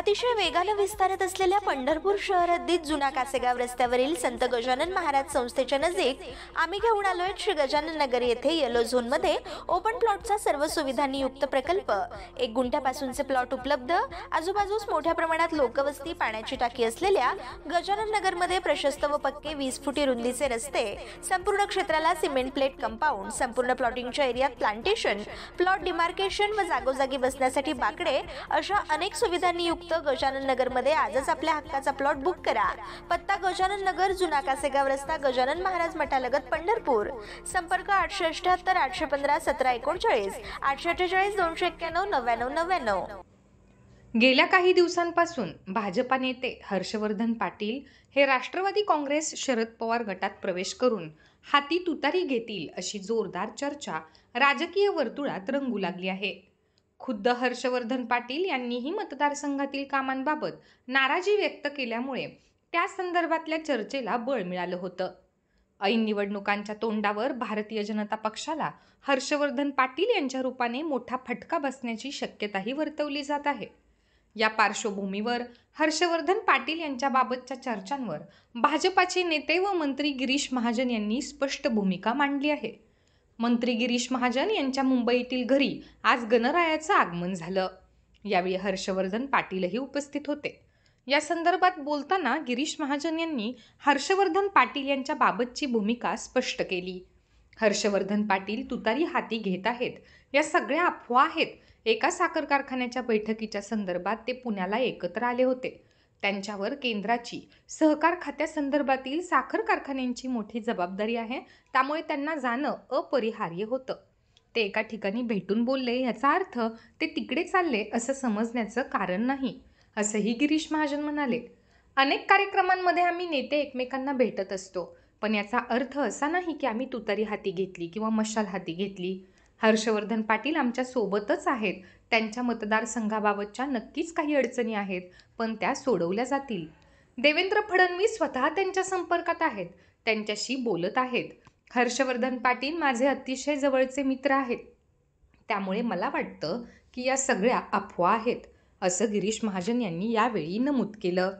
अतिशय वेगाने विस्तारत असलेल्या पंढरपूर शहर हद्दीत जुना कासेगाव रस्त्यावरील संत गजानन महाराज संस्थेच्या नजीक आम्ही घेऊन आलोय श्री गजानन नगर येथे येलो झोन मध्ये ओपन प्लॉटचा सर्व सुविधांनी युक्त प्रकल्प। 1 गुंठ्यापासूनचे प्लॉट उपलब्ध, आजूबाजूस मोठ्या प्रमाणात लोकवस्ती, पाण्याची टाकी असलेल्या गजानन नगर मध्ये प्रशस्त व पक्के 20 फुटी रुंदीचे रस्ते, संपूर्ण क्षेत्राला सिमेंट प्लेट कंपाऊंड, संपूर्ण प्लॉटिंगच्या एरियात प्लांटेशन, प्लॉट डिमार्केशन व जागोजागी बसण्यासाठी बाकडे अशा अनेक सुविधांनी युक्त गजानन नगर मध्ये आजच आपल्या हक्काचा प्लॉट बुक करा। पत्ता गजानन नगर, जुना कासेगाव रस्ता, गजानन महाराज मठालगत, पंढरपूर। संपर्क 878 815 1739 848 291 9999। गेल्या काही दिवसांपासून भाजपा नेते हर्षवर्धन पाटील हे राष्ट्रवादी काँग्रेस शरद पवार गटात प्रवेश करून हाती तुतारी घेतील अशी जोरदार चर्चा राजकीय वर्तुळात रंगू लागली आहे। खुद्द हर्षवर्धन पाटील यांनीही मतदारसंघातील कामांबाबत नाराजी व्यक्त केल्यामुळे त्या संदर्भातल्या चर्चेला बळ मिळालं होतं। ऐन निवडणुकांच्या तोंडावर भारतीय जनता पक्षाला हर्षवर्धन पाटील यांच्या रूपाने मोठा फटका बसण्याची शक्यताही वर्तवली जात आहे। या पार्श्वभूमीवर हर्षवर्धन पाटील यांच्याबाबतच्या चर्चांवर भाजपाचे नेते व मंत्री गिरीश महाजन यांनी स्पष्ट भूमिका मांडली आहे। मंत्री गिरीश महाजन यांच्या मुंबईतील घरी आज गणरायाचं आगमन झालं। यावेळी हर्षवर्धन पाटीलही उपस्थित होते। या संदर्भात बोलताना गिरीश महाजन यांनी हर्षवर्धन पाटील यांच्या बाबतची भूमिका स्पष्ट केली। हर्षवर्धन पाटील तुतारी हाती घेत आहेत, या सगळ्या अफवा आहेत। एका साखर कारखान्याच्या बैठकीच्या संदर्भात ते पुण्याला एकत्र आले होते। त्यांच्यावर केंद्राची सहकार खात्यासंदर्भातील साखर कारखान्यांची मोठी जबाबदारी आहे, त्यामुळे त्यांना जाणं अपरिहार्य होतं। ते एका ठिकाणी भेटून बोलले याचा अर्थ ते तिकडे चालले असं समजण्याचं कारण नाही, असंही गिरीश महाजन म्हणाले। अनेक कार्यक्रमांमध्ये आम्ही नेते एकमेकांना भेटत असतो, पण याचा अर्थ असा नाही की आम्ही तुतारी हाती घेतली किंवा मशाल हाती घेतली। हर्षवर्धन पाटील आमच्या सोबतच आहेत। त्यांच्या मतदारसंघाबाबतच्या नक्कीच काही अडचणी आहेत, पण त्या सोडवल्या जातील। देवेंद्र फडणवीस स्वतः त्यांच्या संपर्कात आहेत, त्यांच्याशी बोलत आहेत। हर्षवर्धन पाटील माझे अतिशय जवळचे मित्र आहेत, त्यामुळे मला वाटतं की या सगळ्या अफवा आहेत, असं गिरीश महाजन यांनी यावेळी नमूद केलं।